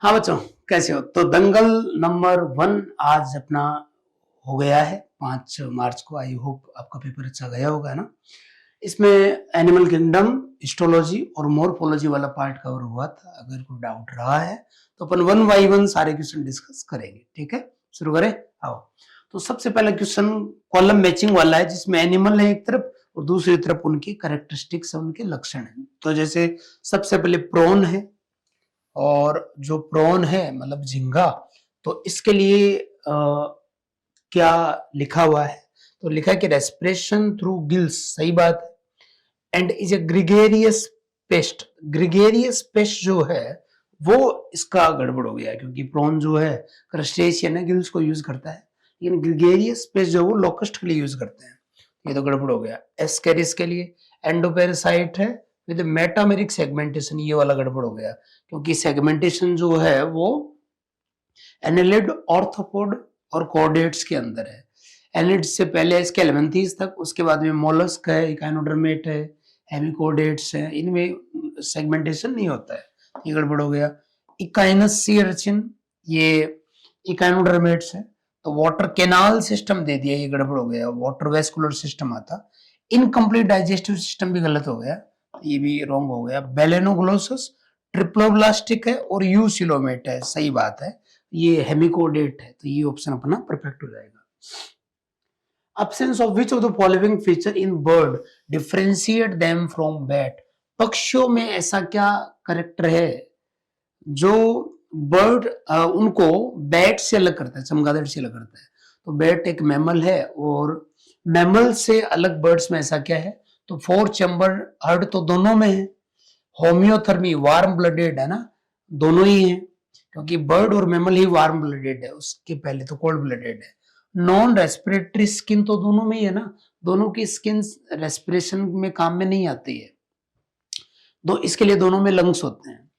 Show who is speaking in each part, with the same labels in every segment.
Speaker 1: हाँ बच्चों, कैसे हो? तो दंगल नंबर 1 आज अपना हो गया है 5 मार्च को। आई होप आपका पेपर अच्छा गया होगा ना। इसमें एनिमल किंगडम, हिस्टोलॉजी और मोर्फोलॉजी वाला पार्ट कवर हुआ था। अगर कोई डाउट रहा है तो अपन 1 बाई 1 सारे क्वेश्चन डिस्कस करेंगे। ठीक है, शुरू करें। आओ, तो सबसे पहला क्वेश्चन कॉलम मैचिंग वाला है, जिसमें एनिमल है एक तरफ और दूसरी तरफ उनकी कैरेक्टरिस्टिक्स, उनके लक्षण है। तो जैसे सबसे पहले प्रोन है, और जो प्रॉन है मतलब झींगा, तो इसके लिए क्या लिखा हुआ है? तो लिखा है कि रेस्पिरेशन थ्रू गिल्स, सही बात है, and is a gregarious paste. Gregarious paste जो है वो इसका गड़बड़ हो गया है, क्योंकि प्रॉन जो है क्रस्टेशियन है, गिल्स को यूज करता है, लेकिन ग्रिगेरियस पेस्ट जो वो लोकस्ट के लिए यूज करते हैं। ये तो गड़बड़ हो गया। एस्केरिस के लिए एंडोपेरासाइट है विद मेटामेरिक सेगमेंटेशन, ये वाला गड़बड़ हो गया, क्योंकि सेगमेंटेशन जो है वो एनेलिड, ऑर्थोपोड और कॉर्डेट्स के अंदर है। एनेलिड से पहले इसके एलेमेंथीज तक, उसके बाद में मोलस्क है, इकाइनोडर्मेट है, हेमिकोडेट्स है, इनमें सेगमेंटेशन नहीं होता है, ये गड़बड़ हो गया। इकाइनस सी अर्चिन, ये इकाइनोडर्मेट्स है। तो वाटर कैनाल सिस्टम दे दिया, ये गड़बड़ हो गया। वाटर वेस्कुलर सिस्टम आता। इनकम्प्लीट डाइजेस्टिव सिस्टम भी गलत हो गया, ये भी रॉन्ग हो गया। बेलेनोग्लोसस ट्रिप्लोब्लास्टिक है और यूसिलोमेट है, सही बात है, ये हेमिकोडेट है, तो ये ऑप्शन अपना परफेक्ट हो जाएगा। Absence of which of the following feature in bird differentiate them from bat? पक्षियों में ऐसा क्या करेक्टर है जो बर्ड उनको बैट से अलग करता है, चमगादड़ से अलग करता है? तो बैट एक मैमल है, और मैमल से अलग बर्ड्स में ऐसा क्या है? तो 4 चैम्बर हर्ड तो दोनों में है। होम्योथर्मी, वार्म ब्लडेड है ना, दोनों ही है, क्योंकि बर्ड और मैमल ही वार्म ब्लडेड है, उसके पहले तो कोल्ड ब्लडेड है। नॉन रेस्पिरेटरी स्किन तो दोनों में ही है ना, दोनों की स्किन रेस्पिरेशन में काम में नहीं आती है, तो इसके लिए दोनों में लंग्स होते हैं।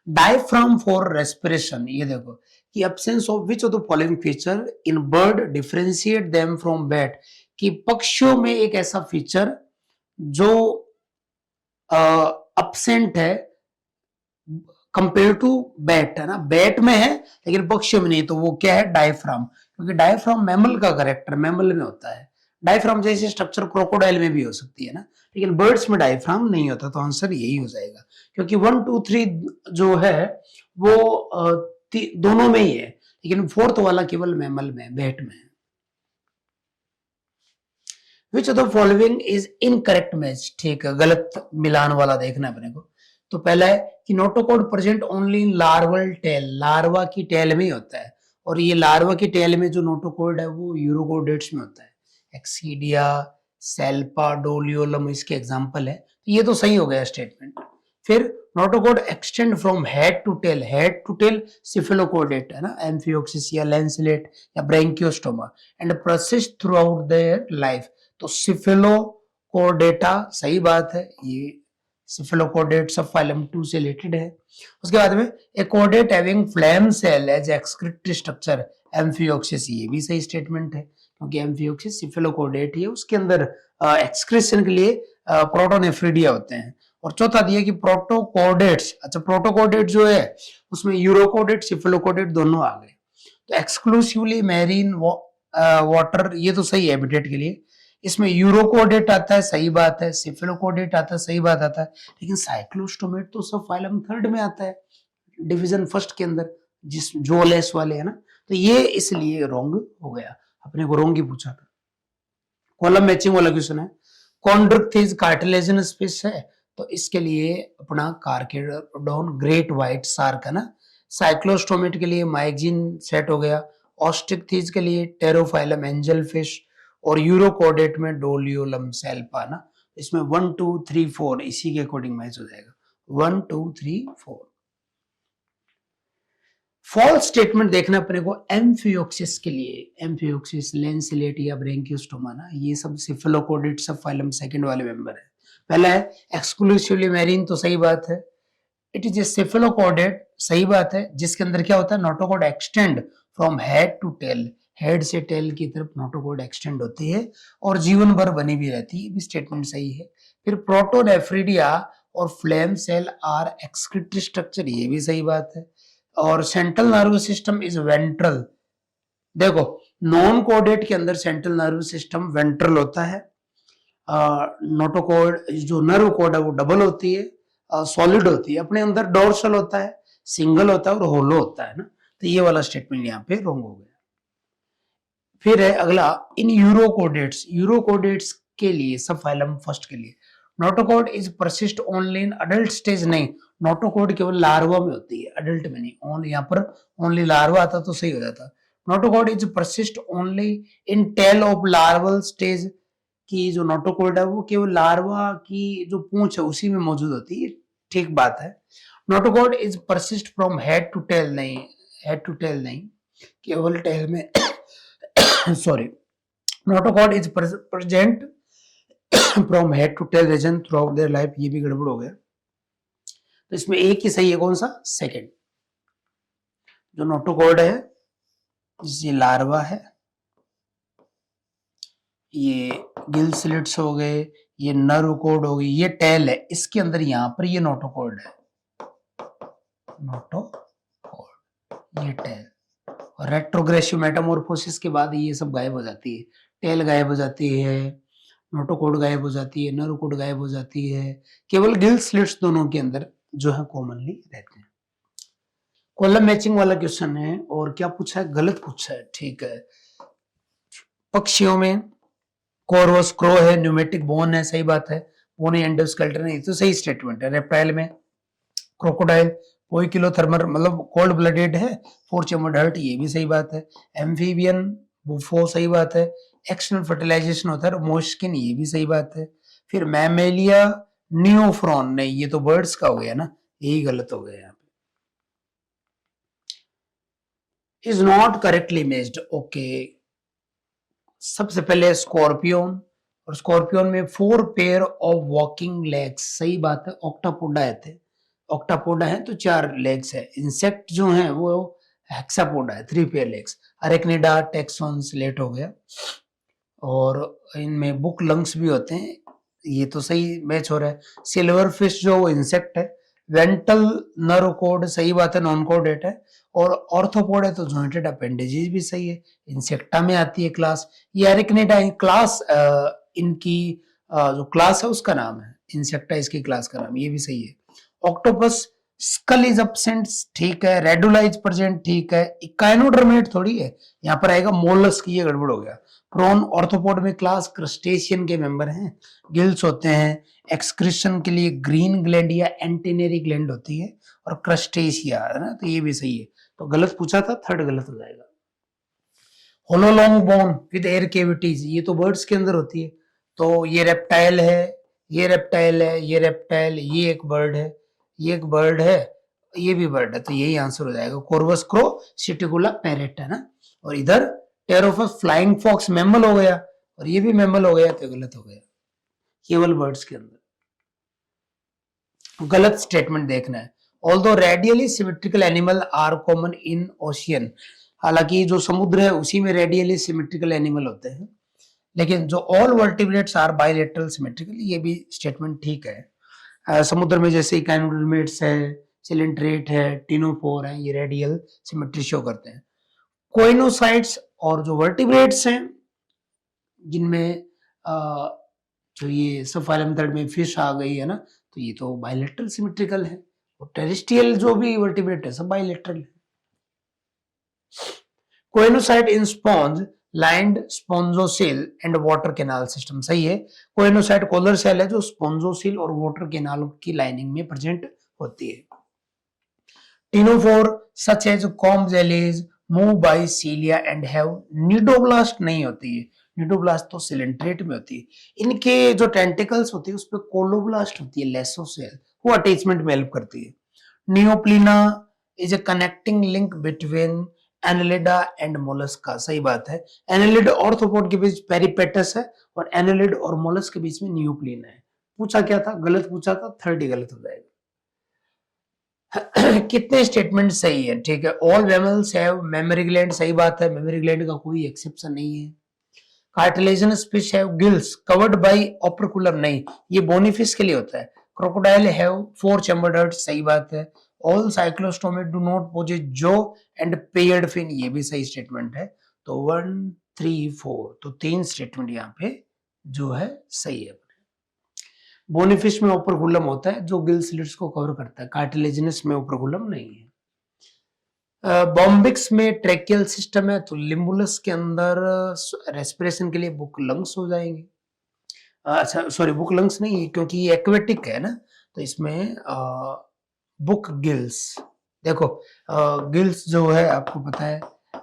Speaker 1: डायफ्राम फॉर रेस्पिरेशन, ये देखो कि absence of which of the following feature in bird differentiate them from bat, कि पक्षियों में एक ऐसा फीचर जो अपसेंट है कंपेयर टू बैट, है ना, बैट में है लेकिन पक्षियों में नहीं, तो वो क्या है? डायफ्राम, क्योंकि डायफ्राम मैमल का करेक्टर मैमल में होता है। डायफ्राम जैसी स्ट्रक्चर क्रोकोडाइल में भी हो सकती है ना, लेकिन बर्ड्स में डायफ्राम नहीं होता, तो आंसर यही हो जाएगा, क्योंकि 1 2 3 जो है वो दोनों में ही है, लेकिन फोर्थ वाला केवल मैमल में, बैट में है। Which of the following is incorrect match? ठीक है, गलत मिलान वाला देखना है अपने को। तो पहला है कि notochord present only in larval tail, larva की टेल में ही होता है, और ये लार्वा की टेल में जो नोटोकॉड है वो यूरोकोडेट्स में होता है। एक्सीडिया, सेल्पा, डोलियोलम इसके एग्जांपल है, तो ये तो सही हो गया स्टेटमेंट। फिर notochord extend from head to tail, head to tail cephalochordate है ना, एम्फियोक्सिस या लैंसलेट या branchiostoma, and process throughout their life, तो सिफिलोकोडेटा, सही बात है, ये सिफिलोकोडेट सब फाइलम 2 से रिलेटेड है। उसके बाद में ए कोडेट having flame cell as excretory structure, amphioxus, ये भी सही स्टेटमेंट है, क्योंकि एम्फियोक्सिस सिफिलोकोडेट ही है, उसके अंदर एक्सक्रीशन के लिए प्रोटोनेफ्रिडिया होते हैं। और चौथा दिया कि प्रोटोकोडेट्स, अच्छा प्रोटोकोडेट जो है उसमें यूरोकोडेट सिफिलोकोडेट दोनों आ गए। तो एक्सक्लूसिवली मैरीन वाटर, ये तो सही है हैबिटेट के लिए, इसमें यूरोकोडेट आता है, सही बात है, सिफिलोकोडेट आता है, सही बात आता है, लेकिन साइक्लोस्टोमेट तो सब फाइलम 3rd में आता है, डिवीजन 1st के अंदर, जिस जोलेस वाले है ना, तो ये इसलिए रॉन्ग हो गया, अपने को रॉन्ग ही पूछा था। कॉलम मैचिंग वाला क्वेश्चन है, कॉन्ड्रिक्थिस कार्टिलेजिनस फिश है, तो इसके लिए अपना कार्केडोन ग्रेट व्हाइट शार्क है ना। साइक्लोस्टोमेट के लिए माइग्जिन सेट हो गया, ऑस्ट्रिक्थिस के लिए टेरोफाइलम एंजल फिश, और यूरोकोडेट में डोलियोलम सेल्पा ना। इसमें 1 2 3 4 इसी के अकॉर्डिंग मैच हो जाएगा, 1 2 3 4। फॉल्स स्टेटमेंट देखना अपने को एम्फियोक्सिस के लिए, एम्फियोक्सिस, लैंसलेट या ब्रैंकियोस्टोमा ना, ये सब सिफिलोकोडेट सब फाइलम 2nd वाले मेंबर है। पहला है एक्सक्लूसिवली मैरीन, तो सही बात है, इट इज ए सिफिलोकोडेट, सही बात है, जिसके अंदर क्या होता है? Notochord extend from head to tail, head से टेल की तरफ नोटोकॉड एक्सटेंड होती है और जीवन भर बनी भी रहती है, ये भी स्टेटमेंट सही है। फिर प्रोटोनेफ्रिडिया और flame cell are excretory structure, ये भी सही बात है। और central nervous system is ventral. देखो नॉन कोडेट के अंदर सेंट्रल नर्वस सिस्टम वेंट्रल होता है, नोटोकोड जो नर्व कोड है वो डबल होती है, सॉलिड होती है, अपने अंदर डोर्सल होता है, सिंगल होता है और होलो होता है ना। तो ये वाला स्टेटमेंट यहाँ पे रॉन्ग हो गया। फिर है अगला, इन यूरोकोडेट्स, यूरोकोडेट्स के लिए सब फाइलम फर्स्ट के लिए notochord is persist only in adult stage. नहीं, नोटोकोड केवल लार्वा में होती है, अडल्ट में नहीं। ओनली यहाँ पर ओनली लार्वा आता तो सही हो जाता। Notochord is persist only in tail of larval stage, की जो नोटोकोड है वो केवल लार्वा की जो पूंछ है उसी में मौजूद होती है, ठीक बात है। Notochord is persist from head to tail, नहीं, हेड टू टेल नहीं, केवल टेल में sorry, notochord is present from head to tail region throughout their life, ये भी गड़बड़ हो गया। तो इसमें एक ही सही है, कौन सा? सेकंड। जो नोटोकोड है, ये लार्वा है, ये गिल स्लिट्स हो गए, ये नर्व कोड हो गई, ये टेल है, इसके अंदर यहां पर ये नोटोकोड है, नोटोकोड, ये टेल। और रेट्रोग्रेसिव मेटामॉर्फोसिस के बाद ये सब गायब हो जाती है, टेल गायब हो जाती है, नोटोकोड गायब हो जाती है, नर्व कोड गायब हो जाती है, केवल गिल स्लिट्स दोनों के अंदर जो है कॉमनली रहते हैं। कॉलम मैचिंग वाला क्वेश्चन है, और क्या पूछा है? गलत पूछा है, ठीक है। पक्षियों में कोरवस क्रो है, न्यूमेटिक बोन है, सही बात है। बोनी एंडोस्केलेटन है, तो सही स्टेटमेंट है। रेप्टाइल में क्रोकोडाइल पोइकिलोथर्मर मतलब कोल्ड ब्लडेड है, फोर चेम्बर्ड हर्ट, ये भी सही बात है। एम्फीबियन बुफो, सही बात है। एक्सटर्नल फर्टिलाइजेशन होता है मोस्किन, ये भी सही बात है। फिर मैमेलिया नियोफ्रॉन, नहीं, ये तो बर्ड्स का हो गया ना, यही गलत हो गया यहाँ पे। Is not correctly imaged, okay. सबसे पहले स्कॉर्पियन, और स्कॉर्पियन में 4 पेयर ऑफ वॉकिंग लेग्स, सही बात है। ऑक्टापोडा है, ऑक्टापोडा है तो 4 लेग्स है। इंसेक्ट जो है वो हेक्सापोडा है, 3 पेयर लेग्स। अरेक्निडा, टेक्सॉन्स, लेट हो गया। और इनमें बुक लंग्स भी होते हैं, ये तो सही मैच हो रहा है। सिल्वर फिश जो इंसेक्ट है, वेंटल नर्व कोड, सही बात है, नॉन कोडेट है। और ऑर्थोपोड है तो जॉइंटेड अपेंडेजेस भी सही है, इंसेक्टा में आती है क्लास। ये एरिक्निडा क्लास, इनकी जो क्लास है उसका नाम है, इंसेक्टा इसकी क्लास का नाम, ये भी सही है। ऑक्टोपस स्कल इज एब्सेंट, ठीक है। रेडुला इज प्रेजेंट, ठीक है। इकाइनोडर्मेट थोड़ी है, यहाँ पर आएगा मोलस्क, ये गड़बड़ हो गया। प्रॉन ऑर्थोपोड में क्लास क्रस्टेशियन के मेंबर हैं, गिल्स होते हैं। एक्सक्रीशन के लिए ग्रीन ग्लैंड या एंटेनरी ग्लैंड होती है, और क्रस्टेशिया है ना, तो ये भी सही है। तो गलत पूछा था, थर्ड गलत हो जाएगा। होलोलॉन्ग बोन विद एयर केविटीज, ये तो बर्ड्स के अंदर होती है, तो ये रेप्टाइल है, ये रेप्टाइल है, ये रेप्टाइल, ये एक बर्ड है, ये एक बर्ड है, ये भी बर्ड है, तो यही आंसर हो जाएगा। कोर्वस क्रो सिटिकुला पैरेट है ना। और इधर टेरोफस फ्लाइंग फॉक्स मैमल हो गया, और ये भी मैमल हो गया, तो गलत हो गया, केवल बर्ड्स के अंदर। गलत स्टेटमेंट देखना है। Although radially symmetrical animal are common in ocean, हालांकि जो समुद्र है उसी में रेडियली सिमेट्रिकल एनिमल होते हैं, लेकिन जो all vertebrates are bilateral symmetrical, ये भी स्टेटमेंट ठीक है। समुद्र में जैसे इकाइनोडर्मेट्स है, सिलेंट्रेट है, टिनोफोर है, ये रेडियल सिमेट्री शो करते हैं। कोइनोसाइट्स और जो वर्टिब्रेट्स हैं जिनमें जो ये सब फाइलम थर्ड में फिश आ गई है ना, तो ये तो बायलैटरल सिमेट्रिकल है। और टेरेस्ट्रियल जो भी वर्टिब्रेट है सब बायलैटरल है। Choanocyte in sponge lined spongocoel and water canal system, सही है। कोइनोसाइट कॉलर सेल है जो स्पॉन्जोसेल और वाटर कैनाल की लाइनिंग में प्रेजेंट होती है। Ctenophore such as comb jellies move by cilia and have cnidoblast, नहीं होती है, निडोब्लास्ट तो सिलेंट्रेट में होती है। इनके जो टेंटिकल्स होती है उस पर कोलोब्लास्ट होती है, लेसोसेल, वो अटैचमेंट में हेल्प करती है। Neopilina is a connecting link between annelida and mollusca, सही बात है। एनालिड ऑर्थोपोड के बीच पेरिपेटस है, और एनालिड और मोलस्क के बीच में नियोप्लिना है। पूछा क्या था? गलत पूछा था, थर्ड ही गलत हो जाएगा। कितने स्टेटमेंट सही है? ठीक है। All mammals have memory gland, सही बात है, मेमोरी ग्लैंड का कोई एक्सेप्शन नहीं है। Cartilaginous fish have gills covered by opercular, नहीं, ये बोनी फिश के लिए होता है। क्रोकोडाइल हैव 4 चैम्बर्ड हर्ट, सही बात है। ऑल साइक्लोस्टोमेट डू नॉट पोजेस जो एंड पेयर्ड फिन, ये भी सही स्टेटमेंट है। तो 1 3 4, तो 3 स्टेटमेंट यहाँ पे जो है सही है। बोनीफिश में ओपरकुलम होता है जो गिल स्लिट्स को कवर करता है, कार्टिलेजिनस में ओपरकुलम नहीं है। बॉम्बिक्स में ट्रेकियल सिस्टम है, तो लिम्बुलस के अंदर रेस्पिरेशन के लिए बुक लंग्स हो जाएंगे। अच्छा सॉरी, बुक लंग्स नहीं, क्योंकि ये एक्वेटिक है ना, तो इसमें बुक गिल्स। देखो गिल्स जो है आपको पता है,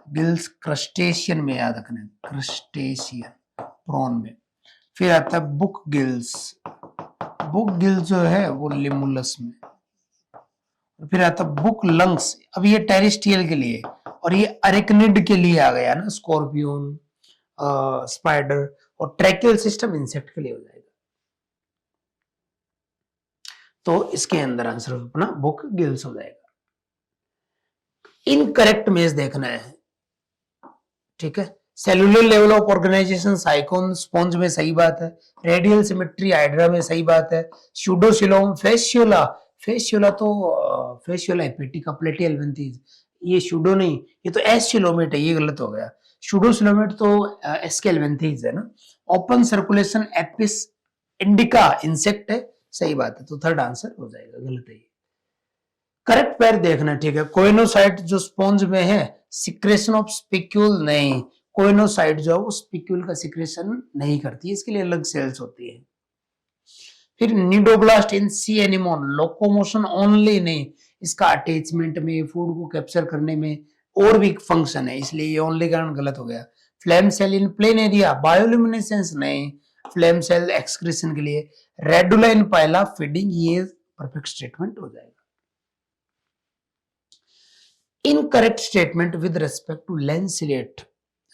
Speaker 1: गिल्स क्रस्टेशियन में याद रखना है, क्रस्टेशियन प्रॉन में। फिर आता है बुक गिल्स, बुक गिल्स जो है वो लिमुलस में। फिर आता बुक लंग्स, अब ये टेरिस्टियल के लिए, और ये अरेक्निड के लिए आ गया ना, स्कॉर्पियन, स्पाइडर, और ट्रैकियल सिस्टम इंसेक्ट के लिए हो जाएगा। तो इसके अंदर आंसर अपना बुक गिल्स हो जाएगा। इनकरेक्ट में देखना है, ठीक है। Cellular level of organisation sycon sponge में सही बात है, रेडियल सिमेट्री हाइड्रा में सही बात है, स्यूडोसिलोम फेस्युला, फेस्युला तो फेस्युला एपिटिका प्लेटियलवेंथीज, ये स्यूडो नहीं, ये तो एस्चिलोमेट है, ये गलत हो गया। स्यूडोसिलोमेट तो एस्केलवेंथीज है ना। Open circulation Apis indica insect है, सही बात है, तो थर्ड आंसर हो जाएगा, गलत है। करेक्ट पैर देखना, ठीक है। कोइनोसाइट जो स्पॉन्ज में है, सिक्रेशन ऑफ स्पिक्यूल नहीं, कोइनोसाइट जो है वो स्पिक्यूल का सिक्रेशन नहीं करती है, इसके लिए अलग सेल्स होती है। फिर निडोब्लास्ट इन सी एनिमोन, लोकोमोशन ओनली नहीं, इसका अटैचमेंट में, फूड को कैप्चर करने में और भी फंक्शन है, इसलिए ये ओनली कारण गलत हो गया। Flame cell in planaria, bioluminescence नहीं, फ्लेम सेल एक्सक्रीशन के लिए। रेडुला इन पाइला फीडिंग, ये परफेक्ट स्टेटमेंट हो जाएगा। Incorrect statement with respect to lancelet,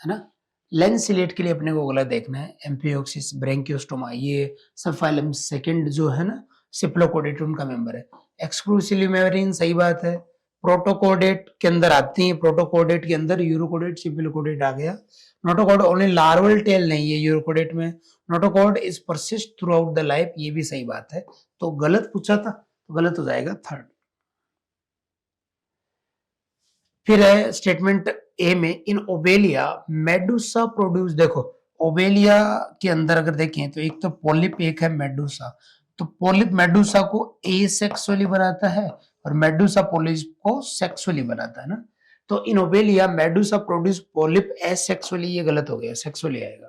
Speaker 1: है ना। लेंसिलेट के लिए अपने को गलत देखना है, एम्फियोक्सिस, ब्रेंकियोस्टोमा, ये सब फाइलम सेकंड जो है ना, सिप्लोकोडेटुम का मेंबर है। एक्सक्लूसिवली मेवरिन, सही बात है। प्रोटोकोडेट के अंदर आती है, प्रोटोकोडेट के अंदर यूरोकोडेट, सिप्लोकोडेट आ गया। नोटोकोड ओनली लार्वल टेल नहीं है यूरोकोडेट में। Notochord is persist through out the life, ये भी सही बात है, तो गलत पूछा था, तो गलत हो जाएगा थर्ड। फिर है स्टेटमेंट ए में, इन ओबेलिया मेडुसा प्रोड्यूस, देखो ओबेलिया के अंदर अगर देखें तो एक तो पॉलिप, एक है मेडुसा। तो पॉलिप मेडुसा को एसेक्सुअली बनाता है और मेडुसा पॉलिप को सेक्सुअली बनाता है ना। तो in Obelia medusa produce polyp asexually, ये गलत हो गया, सेक्सुअली आएगा।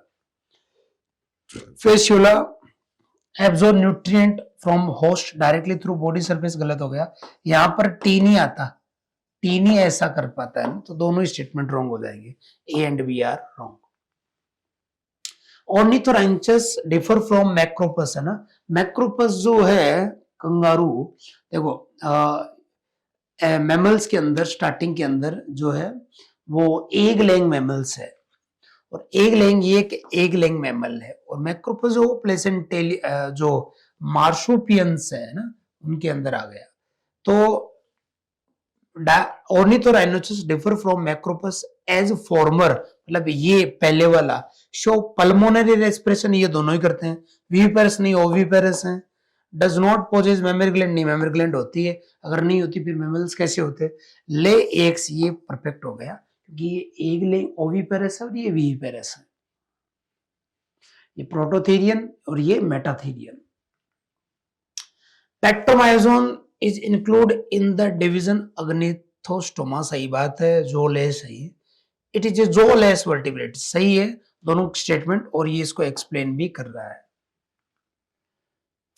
Speaker 1: Fasciola absorb nutrient from host directly through body surface, गलत हो गया। यहां पर टी नहीं आता, टी नहीं ऐसा कर पाता है ना, तो दोनों स्टेटमेंट रॉन्ग हो जाएंगे, A and B are wrong. Ornithorhynchus differ from Macropus, है ना। मैक्रोपस जो है कंगारू, देखो मैमल्स के अंदर स्टार्टिंग के अंदर जो है वो एग लेइंग मैमल्स है, और एग लेइंग, ये एक एग लेइंग मैमल है। और मैक्रोपस जो प्लेसेंटेली जो मार्सुपियंस है ना, उनके अंदर आ गया। तो Ornithorhynchus differ from Macropus as former, मतलब ये पहले वाला शो पल्मोनरी रेस्पिरेशन, ये दोनों ही करते हैं, विविपेरस नहीं ओविपेरस हैं। Does not possess memory gland, नहीं मेमोरी ग्लैंड होती है, अगर नहीं होती फिर मेमल्स कैसे होते। ले एग्स, ये परफेक्ट हो गया, क्योंकि ये एग ले ओविपेरस है और ये विविपेरस है, ये प्रोटोथेरियन और ये metatherian. Petromyzon is include in the division Agnathostomata, सही बात है, जोलेस सही है। It is a jawless vertebrate, सही है दोनों स्टेटमेंट, और ये इसको एक्सप्लेन भी कर रहा है।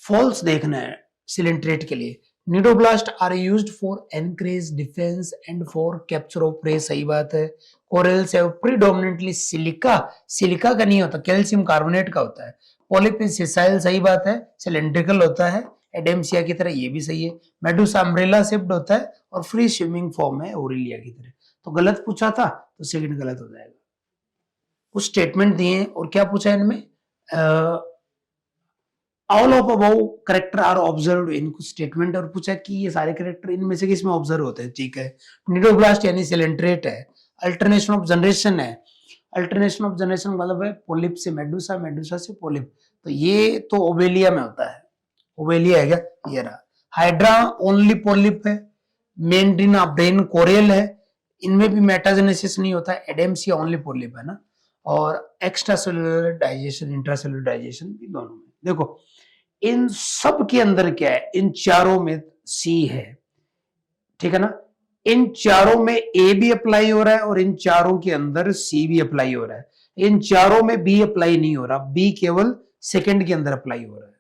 Speaker 1: फॉल्स देखना है सिलेंट्रेट के लिए, cnidoblast are used for anchorage defence and for capture of prey, सही बात है। Corals have predominantly silica, silica का नहीं होता, कैल्शियम कार्बोनेट का होता है। पॉलिप इज सेसाइल, सही बात है, सिलेंड्रिकल होता है, एडेम्सिया की तरह, ये भी सही है। मेडुसा अम्ब्रेला शेप्ड होता है और फ्री स्विमिंग फॉर्म है ओरिलिया की तरह, तो गलत पूछा था, तो सेकंड गलत हो जाएगा। कुछ स्टेटमेंट दिए और क्या पूछा है इनमें, all of above character are observed in, कुछ स्टेटमेंट और पूछा कि ये सारे करेक्टर इनमें से किसमें ऑब्जर्व होते हैं, ठीक है। निडोब्लास्ट यानी सिलेंट्रेट है, अल्टरनेशन ऑफ जनरेशन है, अल्टरनेशन ऑफ जनरेशन मतलब है पोलिप से मेडुसा, मेडुसा से पोलिप, तो ये तो ओबेलिया में होता है, ओबेलिया है क्या, ये रहा। हाइड्रा ओनली पोलिप है, मेंड्रिना ब्रेन कोरियल है, इनमें भी मेटाजेनेसिस नहीं होता, एडेम्सिया ओनली पोलिप है ना। और extra cellular digestion, intracellular digestion भी दोनों में। देखो इन सब के अंदर क्या है, इन चारों में सी है, ठीक है ना। इन चारों में ए भी अप्लाई हो रहा है और इन चारों के अंदर सी भी अप्लाई हो रहा है। इन चारों में बी अप्लाई नहीं हो रहा, बी केवल सेकंड के अंदर अप्लाई हो रहा है।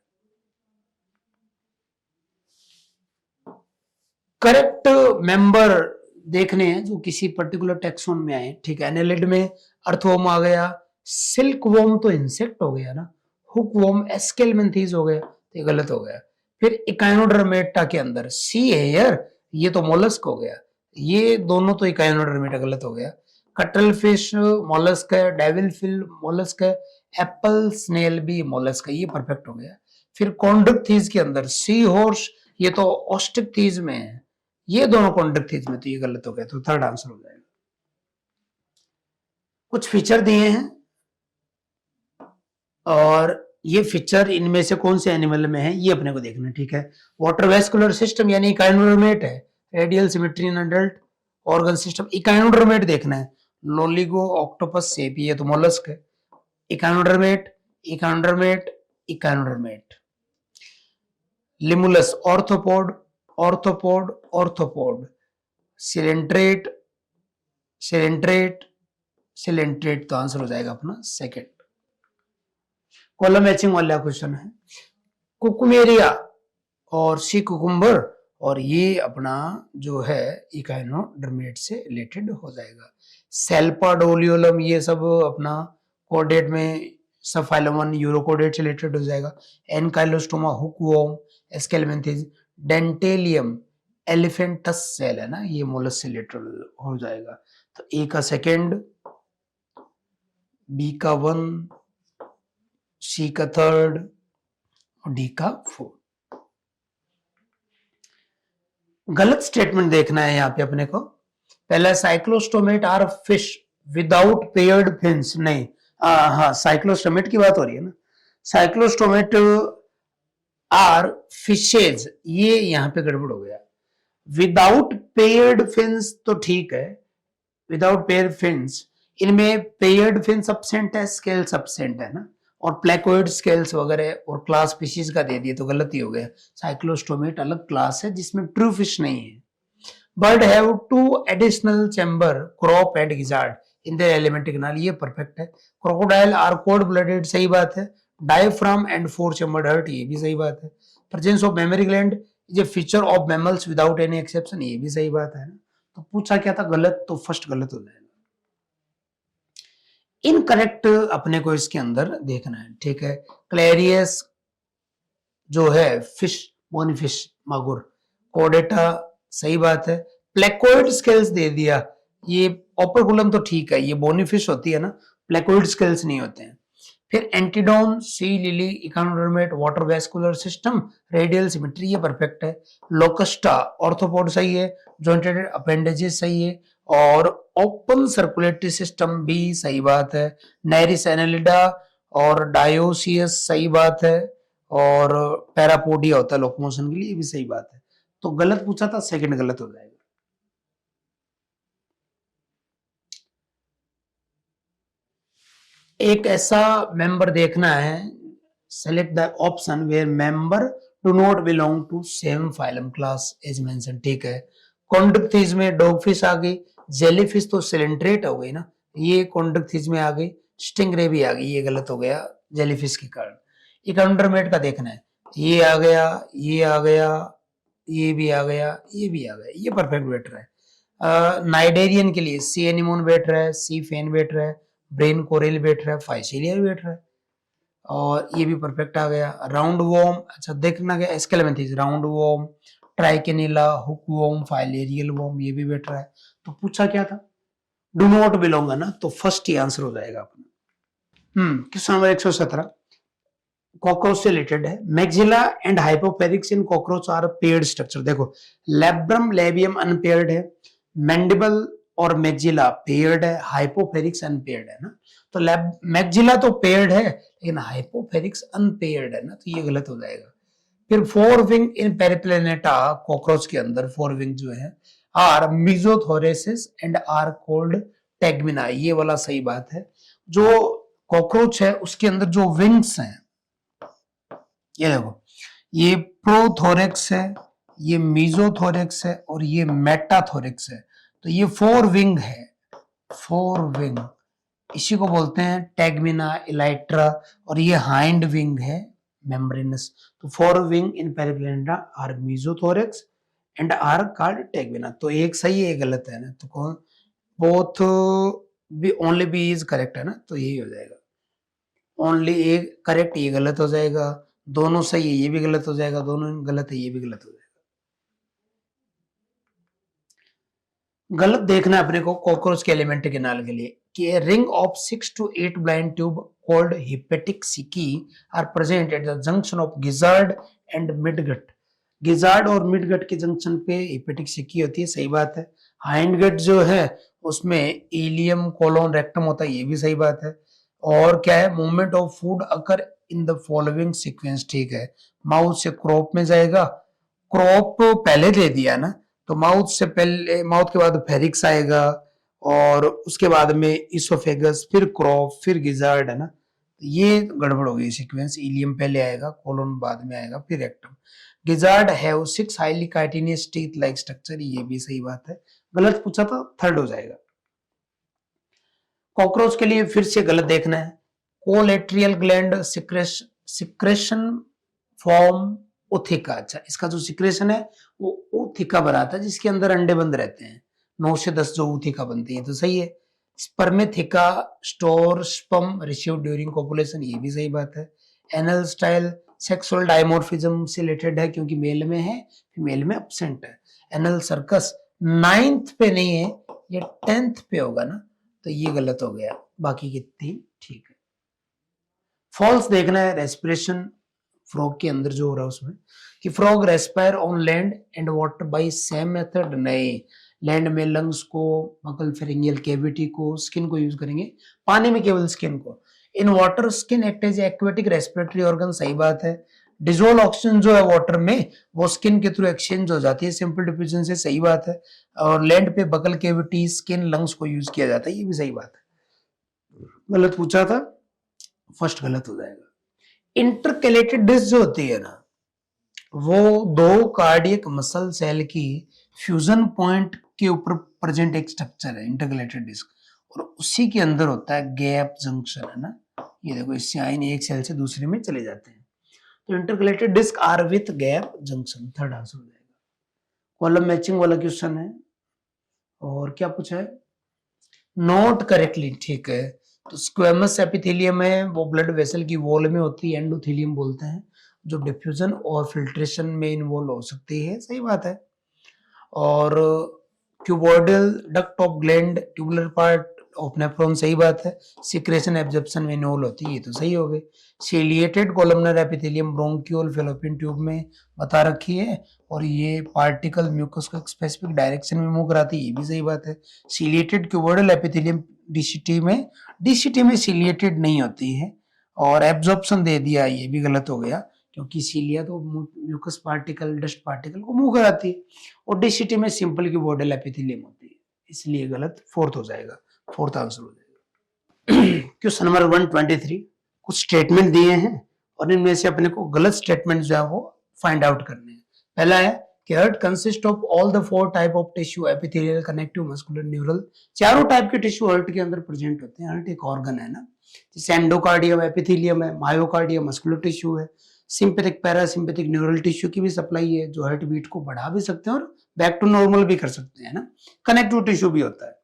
Speaker 1: करेक्ट मेंबर देखने हैं जो किसी पर्टिकुलर टेक्सोन में आए, ठीक है। एनेलिड में अर्थवॉर्म आ गया, सिल्क वॉर्म तो इंसेक्ट हो गया ना, हुक वॉर्म एस्केलमेंथीज हो गया, तो ये गलत हो गया। फिर इकाइनोडर्मेटा के अंदर सी है यार, ये तो मोलस्क हो गया, ये दोनों तो इकाइनोडर्मेटा गलत हो गया। कटल फिश मोलस्क है, डेविल फिल मोलस्क है, एप्पल स्नेल भी मोलस्क है, ये परफेक्ट हो गया। फिर कॉन्ड्रिक्थीज के अंदर सी हॉर्स, ये तो ऑस्ट्रिक्थीज में है, ये दोनों कॉन्ड्रिक्थीज में, तो ये गलत हो गया, तो थर्ड आंसर हो जाएगा। कुछ फीचर दिए हैं और ये फीचर इनमें से कौन से एनिमल में है ये अपने को देखना है, ठीक है। वाटर वेस्कुलर सिस्टम यानी इकाइनोडर्मेट है, radial symmetry in adult, organ system echinodermata देखना है, लोलिगो ऑक्टोपस सेप, ये तो मोलस्क है। Echinodermata echinodermata echinodermata. Limulus arthropod arthropod arthropod. Coelenterate coelenterate coelenterate, तो आंसर हो जाएगा अपना सेकंड। कॉलम मैचिंग वाला क्वेश्चन है, कुकुमेरिया और सी कुकुम्बर, और ये अपना जो है इकाइनोडर्मेट से रिलेटेड हो जाएगा। सेल्पाडोलियोलम ये सब अपना कोडेट में सब फाइलम 1 यूरोकोडेट से रिलेटेड हो जाएगा। एनकाइलोस्टोमा हुकवॉर्म, एस्केलमेंथिस, डेंटेलियम एलिफेंटस सेल है ना, ये मोलस से रिलेटेड हो जाएगा। तो ए का सेकंड, बी का 1, सी का थर्ड और डी का 4। गलत स्टेटमेंट देखना है यहाँ पे अपने को। पहला cyclostomate are fish without paired fins, नहीं हाँ साइक्लोस्टोमेट की बात हो रही है ना। साइक्लोस्टोमेट आर फिशेज, ये यहाँ पे गड़बड़ हो गया। विदाउट पेयर्ड फिन्स तो ठीक है, विदाउट पेयर्ड फिन्स, इनमें पेयर्ड फिन्स एब्सेंट है, स्केल्स एब्सेंट है ना, और प्लेकोइड स्केल्स वगैरह और क्लास स्पीशीज का दे दिए तो गलती हो गया। साइक्लोस्टोमेट अलग क्लास है जिसमें ट्रू फिश नहीं है। Bird have 2 additional chamber, crop and gizzard in their alimentary canal, ये परफेक्ट है। क्रोकोडाइल आर कोल्ड ब्लडेड, सही बात है। डायफ्राम एंड 4 चैम्बर्ड हार्ट, ये भी सही बात है। Presence of memory gland is a feature of mammals without any exception, ये भी सही बात है ना। तो पूछा क्या था गलत, तो फर्स्ट गलत हो जाएगा। इनकरेक्ट अपने को इसके अंदर देखना है, ठीक है। क्लेरियस जो है फिश, बोनीफिश मागुर, कोडेटा सही बात है। प्लेकोइड स्केल्स दे दिया, ये ओपरकुलम तो ठीक है, ये बोनीफिश होती है ना, प्लेकोइड स्केल्स नहीं होते हैं। फिर Antedon, sea lily, echinodermata, water vascular system, radial symmetry, ये परफेक्ट है। लोकस्टा ऑर्थोपोड सही है, जॉइंटेड अपेंडेजेस सही है, और ओपन सर्कुलेटरी सिस्टम भी सही बात है। नेरिस एनालिडा और डायोसियस सही बात है, और पैरापोडिया होता है लोकोमोशन के लिए, ये भी सही बात है। तो गलत पूछा था, सेकंड गलत हो जाएगा। एक ऐसा मेंबर देखना है, select the option where member do not belong to same phylum class as mention, ठीक है। कॉन्ड्रिक्थिज में डॉगफिश आ गई, जेलीफिश तो सिलेंट्रेट हो गई ना, ये कॉन्ड्रिक्थिज में आ गई, स्टिंगरे भी आ गई, ये गलत हो गया जेलीफिश के कारण। इकानोडर्मेट का देखना है, ये आ गया, ये आ गया, ये भी आ गया, ये भी आ गया, ये परफेक्ट बैठ रहा है। नाइडेरियन के लिए सी एनिमोन बैठ रहा है, सी फेन बैठ रहा है, ब्रेन कोरेल बैठ रहा है, फाइसिलिया भी बैठ रहा है, और ये भी परफेक्ट आ गया। राउंड वॉर्म, अच्छा देखना गया Aschelminthes, round worm, Trichinella, hook worm, filarial worm, ये भी बैठ रहा है। तो पूछा क्या था, डू नॉट बिलोंग है ना, तो फर्स्ट ही आंसर हो जाएगा अपना। क्वेश्चन नंबर 117 कॉकरोच से रिलेटेड है। Maxilla and hypopharynx in cockroach are paired structure, देखो लैब्रम लेबियम अनपेयर्ड है, मैंडिबल और मैक्सिला पेयर्ड है, हाइपोपेरिक्स अनपेयर्ड है ना। तो मैक्सिला तो पेयर्ड है लेकिन हाइपोपेरिक्स अनपेयर्ड है ना, तो ये गलत हो जाएगा। फिर फोर विंग इन पेरिप्लेनेटा, कॉकरोच के अंदर फोर विंग जो है आर मीजोथोरेसिस एंड आर कोल्ड टेगमिना, ये वाला सही बात है। जो कॉकरोच है उसके अंदर जो विंग्स हैं, ये देखो, ये प्रोथोरेक्स है, ये मीजोथोरेक्स है और ये मेटाथोरेक्स है। तो ये फोर विंग है, फोर विंग, इसी को बोलते हैं टेगमिना, इलाइट्रा, और ये हाइंड विंग है मेम्ब्रेनस। तो fore wing in Periplaneta are mesothorax and are called tegmina. तो एक सही है, एक गलत है ना, तो कौन, both B, only B is correct है ना, तो यही हो जाएगा। ओनली ए करेक्ट, ये गलत हो जाएगा। दोनों सही है, ये भी गलत हो जाएगा। दोनों गलत है, ये भी गलत हो जाएगा। गलत देखना है अपने को कॉकरोच के एलिमेंट्री कैनाल के लिए कि ring of 6 to 8 blind tube called hepatic caeca are present at the junction of gizzard and midgut. Gizzard और मिडगट के जंक्शन पे हिपेटिक सिकी होती है, सही बात है। हाइंडगट जो है उसमें इलियम कोलोन रेक्टम होता है, ये भी सही बात है। और क्या है, movement of food occur in the following sequence, ठीक है। माउथ से क्रॉप में जाएगा, क्रॉप पहले दे दिया ना, तो माउथ से पहले, माउथ के बाद फेरिक्स आएगा और उसके बाद में इसोफेगस, फिर क्रॉप, फिर गिजार्ड, है ना। ये गड़बड़ हो गई सीक्वेंस, इलियम पहले आएगा, कोलोन बाद में आएगा, फिर rectum. Gizzard have 6 highly chitinous teeth like structure, ये भी सही बात है। गलत पूछा तो थर्ड हो जाएगा। कॉकरोच के लिए फिर से गलत देखना है। कोलेट्रियल ग्लैंड सिक्रेशन फॉर्म ओथिका। अच्छा, इसका जो सिक्रेशन है वो ओथिका बनाता है, जिसके अंदर अंडे बंद रहते हैं। 9 से 10 जो ओथिका बनती है, तो सही है। Spermatheca store sperm receive during copulation, ये भी सही बात है। एनल स्टाइल सेक्सुअल डायमोर्फिज्म से रिलेटेड है, क्योंकि मेल में है, फीमेल में एब्सेंट है। एनल सर्कस 9th पे नहीं है, ये 10th पे होगा ना, तो ये गलत हो गया। बाकी की 3 ठीक है। फॉल्स देखना है रेस्पिरेशन फ्रॉग के अंदर जो हो रहा है उसमें, कि frog respire on land and water by same method, नहीं। लैंड में लंग्स को, बकल फेरिंगियल कैविटी को, स्किन को यूज करेंगे, पानी में केवल स्किन को। In water skin act as aquatic respiratory organ, सही बात है। डिजोल्व ऑक्सीजन जो है वाटर में, वो स्किन के थ्रू एक्सचेंज हो जाती है सिंपल डिफ्यूजन से, सही बात है। और लैंड पे बकल कैविटी, स्किन, लंग्स को यूज किया जाता है, ये भी सही बात है। गलत पूछा था, फर्स्ट गलत हो जाएगा। इंटरकैलेटेड डिस्क जो होती है ना, वो दो कार्डियक मसल सेल की फ्यूजन पॉइंट के ऊपर प्रेजेंट एक स्ट्रक्चर है, इंटरकैलेटेड डिस्क, और उसी के अंदर होता है गैप जंक्शन, है ना। ये देखो, इससे आयन एक सेल से दूसरे में चले जाते हैं। तो intercalated disc are with gap junction, third answer हो जाएगा। कॉलम मैचिंग वाला क्वेश्चन है, और क्या पूछा है, नोट करेक्टली, ठीक है। तो स्क्वेमस एपिथेलियम है, वो ब्लड वेसल की वॉल में होती है, एंडोथेलियम बोलते हैं, जो डिफ्यूजन और फिल्ट्रेशन में इन्वॉल्व हो सकती है, सही बात है। और cuboidal duct of gland, tubular part of nephron, सही बात है। सिक्रेशन एब्जॉर्प्शन में इन्वॉल्व होती है, तो सही हो गई। Ciliated columnar epithelium bronchiole fallopian tube में बता रखी है, और ये पार्टिकल म्यूकस को स्पेसिफिक डायरेक्शन में मूव कराती है, ये भी सही बात है। सिलिएटेड क्यूबोइडल एपिथेलियम डीसीटी में सिलिएटेड नहीं होती है, और एब्जॉर्प्शन दे दिया, ये भी गलत हो गया, क्योंकि सीलिया तो म्यूकस पार्टिकल, डस्ट पार्टिकल को मूव कराती है, और डीसीटी में सिंपल क्यूबोइडल एपिथेलियम होती है, इसलिए गलत, फोर्थ हो जाएगा, फोर्थ आंसर हो जाएगा। क्वेश्चन नंबर 123, कुछ स्टेटमेंट दिए हैं और इनमें से अपने को गलत स्टेटमेंट जो है वो फाइंड आउट करने हैं। पहला है कि heart consist of all the 4 type of tissue, epithelial, connective, muscular, neural, चारों टाइप के टिश्यू हार्ट के अंदर प्रेजेंट होते हैं। हार्ट एक ऑर्गन है ना, जैसे एंडोकार्डियम एपिथेलियम है, मायोकार्डियम मस्कुलर टिश्यू है, सिंपैथिक पैरासिम्पैथिक न्यूरल टिश्यू की भी सप्लाई है, जो हार्ट बीट को बढ़ा भी सकते हैं और बैक टू नॉर्मल भी कर सकते हैं ना। कनेक्टिव टिश्यू भी होता है।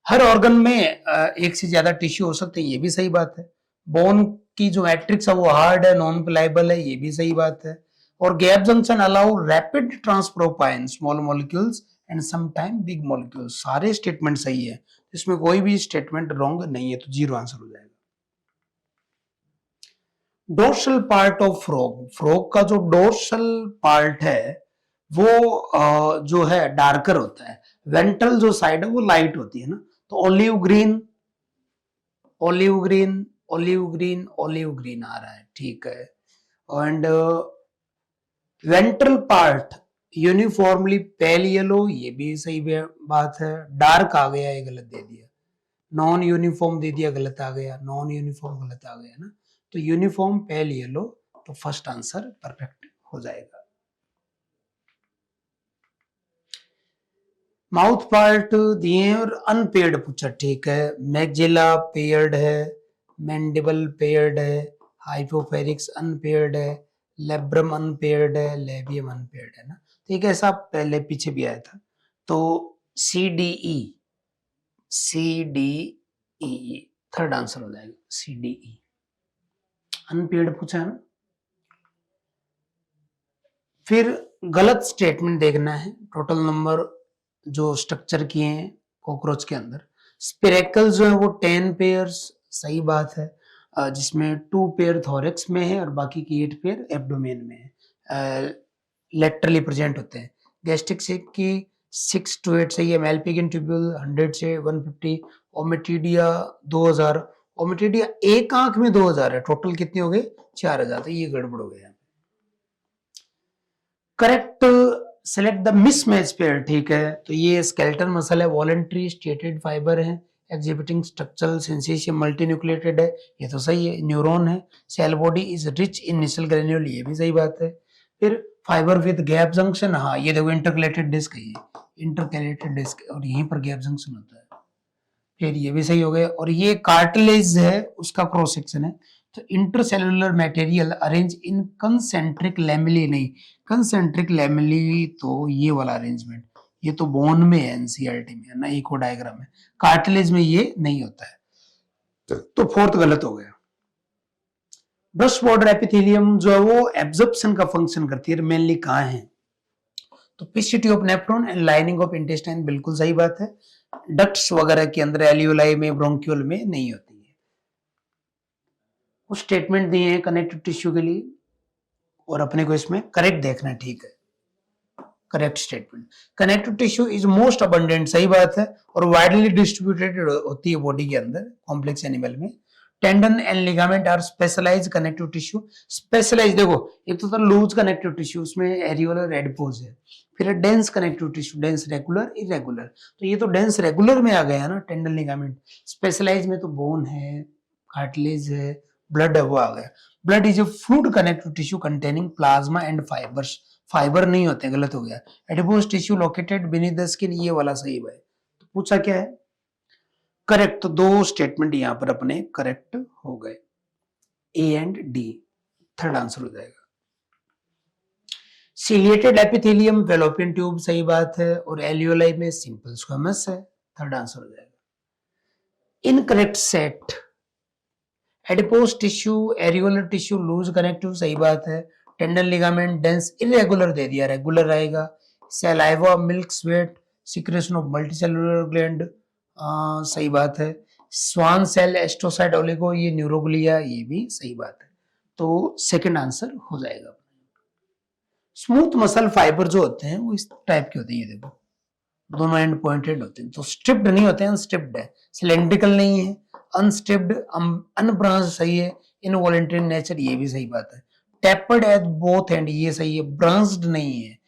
Speaker 1: हर ऑर्गन में एक से ज्यादा टिश्यू हो सकते हैं, ये भी सही बात है। बोन की जो मैट्रिक्स है वो हार्ड है, नॉन प्लाइबल है, ये भी सही बात है। और gap junction allow rapid transfer of ion, small molecules and some time big molecules, सारे स्टेटमेंट सही है, इसमें कोई भी स्टेटमेंट रॉन्ग नहीं है, तो 0 आंसर हो जाएगा। Dorsal part of frog, frog का जो डोर्सल पार्ट है वो जो है डार्कर होता है, वेंट्रल जो साइड है वो लाइट होती है ना। तो olive green, olive green, olive green, olive green आ रहा है, ठीक है। And ventral part uniformly pale yellow, ये भी सही बात है। डार्क आ गया, ये गलत दे दिया। नॉन यूनिफॉर्म दे दिया, गलत आ गया। नॉन यूनिफॉर्म गलत आ गया ना, तो यूनिफॉर्म पेल येलो, तो फर्स्ट आंसर परफेक्ट हो जाएगा। माउथ पार्ट दिए और अनपेयर्ड पूछा, ठीक है। मैक्जिला पेयर्ड है, मैंडिबल पेयर्ड है, हाइपोफेरिक्स अनपेयर्ड है, लेब्रम अनपेयर्ड है, लेबियम अनपेयर्ड है ना। तो एक ऐसा पहले पीछे भी आया था, तो C D E third answer हो जाएगा। सी डी ई अनपेयर्ड पूछा है ना। फिर गलत स्टेटमेंट देखना है। टोटल नंबर जो स्ट्रक्चर किए हैं कॉकरोच के अंदर, स्पिरेकल जो है वो 10 पेयर्स, सही बात है, जिसमें 2 पेयर थोरेक्स में है और बाकी की 8 पेयर एब्डोमेन में है, लेटरली प्रेजेंट होते हैं। गैस्ट्रिक सिक की 6 to 8 सही है। मैल्पिगियन ट्यूब्यूल 100 से 150, ओमेटिडिया 2000, ओमेटिडिया एक आंख में 2000 है, टोटल कितने हो गए 4000, तो ये गड़बड़ हो गया। Correct select the mismatch pair, ठीक है। तो ये स्केलेटल मसल है, वॉलंटरी स्टेटेड फाइबर है, एग्जिबिटिंग स्ट्रक्चरल सेंसेशन, मल्टीन्यूक्लिएटेड है, ये तो सही है। न्यूरॉन है, cell body is rich in Nissl granule, ये भी सही बात है। फिर फाइबर विद गैप जंक्शन, हाँ ये देखो इंटरकलेटेड डिस्क है, ये इंटरकलेटेड डिस्क और यहीं पर गैप जंक्शन होता है, फिर ये भी सही हो गया। और ये कार्टिलेज है, उसका क्रॉस सेक्शन है। तो intercellular material arrange in concentric lamellae, नहीं कंसेंट्रिक लैमेली तो ये वाला अरेंजमेंट, ये तो बोन में है, एनसीईआरटी में है ना, इको डायग्राम है। कार्टिलेज में ये नहीं होता है, तो फोर्थ गलत हो गया। ब्रश बॉर्डर एपिथेलियम जो है वो एब्जॉर्प्शन का फंक्शन करती है, मेनली कहाँ है, तो PCT of nephron and lining of intestine, बिल्कुल सही बात है। डक्ट्स वगैरह के अंदर, एल्यूलाई में, ब्रोंक्यूल में नहीं होती है। कुछ स्टेटमेंट दिए हैं कनेक्टिव टिश्यू के लिए और अपने को इसमें करेक्ट देखना है, ठीक है। Correct statement, connective tissue is most abundant, सही बात है, और वाइडली डिस्ट्रीब्यूटेड होती है बॉडी के अंदर कॉम्प्लेक्स एनिमल में। Tendon and ligament are specialised connective tissue, specialise देखो, एक तो लूज कनेक्टिव टिश्यू, उसमें एरियोलर एडिपोज है। फिर dense connective tissue, dense regular irregular, तो ये तो डेंस रेगुलर में आ गया ना, टेंडन लिगामेंट। स्पेशलाइज में तो बोन है, कार्टिलेज है, ब्लड है, वो आ गया। Blood is a fluid connective tissue containing plasma and fibres, fibre नहीं होते, गलत हो गया। Adipose tissue located beneath the skin, ये वाला सही है। तो पूछा क्या है, करेक्ट, तो 2 स्टेटमेंट यहां पर अपने करेक्ट हो गए, A and D, third answer हो जाएगा। सिलिएटेड एपिथेलियम फैलोपियन ट्यूब, सही बात है, और एलियोलाई में सिंपल स्क्वेमस है, थर्ड आंसर हो जाएगा। Incorrect set, adipose tissue, areolar tissue, loose connective, सही बात है। टेंडन लिगामेंट डेंस इरेगुलर दे दिया, रेगुलर आएगा। Saliva, milk, sweat, secretion of multicellular gland, सही बात है। स्वान सेल, एस्ट्रोसाइट ओलिगो, ये न्यूरोग्लिया, ये भी सही बात है, तो सेकंड आंसर हो जाएगा। स्मूथ मसल फाइबर जो होते हैं वो इस टाइप के होते हैं, ये देखो दोनों एंड पॉइंटेड होते हैं, तो स्ट्रिप्ड नहीं होते हैं, अनस्ट्रिप्ड है। सिलेंड्रिकल नहीं है, अनस्ट्रिप्ड, अनब्रांच्ड सही है। इनवॉलंटरी नेचर, ये भी सही बात है। टैपर्ड एट बोथ एंड, ये सही है। ब्रांच्ड नहीं है,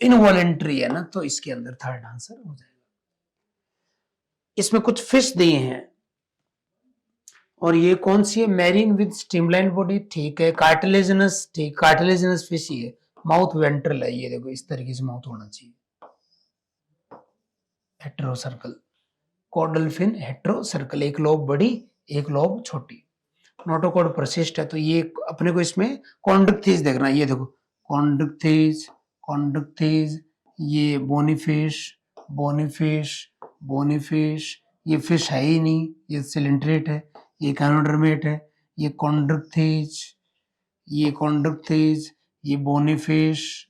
Speaker 1: इनवॉलंटरी है ना, तो इसके अंदर थर्ड आंसर हो जाएगा। इसमें कुछ फिश दिए हैं और ये कौन सी है, मैरीन विद स्ट्रीमलाइन बॉडी, ठीक है। कार्टिलेजिनस, ठीक, कार्टिलेजिनस फिश ही है। माउथ वेंट्रल है, ये देखो इस तरीके से माउथ होना चाहिए, heterocercal. Caudal fin heterocercal, एक लोब बड़ी एक लोब छोटी। नोटोकॉर्ड परसिस्ट है, तो ये अपने को इसमें कॉन्डक्थीज देखना है, ये देखो कॉन्डक्थीज, कॉन्डक्थीज, ये बोनीफिश, बोनीफिश, बोनीफिश, ये फिश है ही नहीं, ये सिलेंट्रेट है, ये कैनोडर्मेट है, ये कॉन्डक्थीज, ये कॉन्डक्थीज, ये बोनीफिश,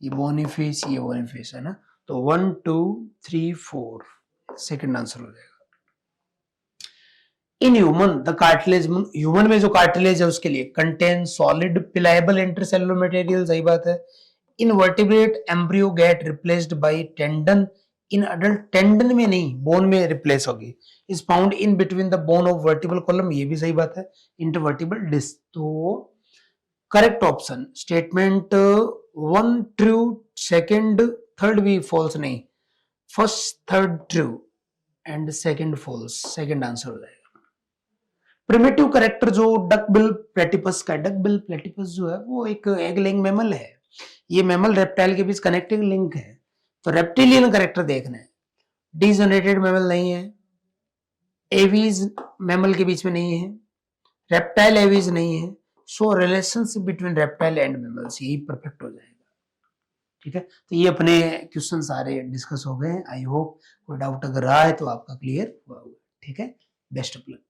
Speaker 1: ये बोनीफिश, ये बोनीफिश है ना। तो 1 2 3 4 सेकंड आंसर हो जाएगा। In human the cartilage, human में जो कार्टिलेज है उसके लिए कंटेन सॉलिड पिलाएबल इंटरसेलुलर मटेरियल, सही बात है। In vertebrate embryo gate replaced by tendon, in adult tendon में नहीं बोन में रिप्लेस होगी। Is found in between the bone of vertebral column, ये भी सही बात है। इंटरवर्टिबल डिस्क, तो correct option statement 1 true, second third भी फॉल्स नहीं, first third true and second false, second answer हो जाएगा। प्रिमिटिव करेक्टर जो डक बिल प्लेटिपस का, डक बिल प्लेटिपस जो है वो एक एग लेइंग मैमल है, ये मैमल रेप्टाइल के बीच कनेक्टिंग लिंक है, तो रेप्टिलियन करेक्टर देखना है, डीजनरेटेड मैमल नहीं है, एवीज मैमल के बीच में नहीं है, रेप्टाइल एवीज नहीं है, so relationship between reptile and mammals यही परफेक्ट हो जाएगा। ठीक है, तो ये अपने क्वेश्चन सारे डिस्कस हो गए हैं। आई होप कोई डाउट अगर रहा है तो आपका क्लियर हुआ होगा। ठीक है, बेस्ट ऑफ लक।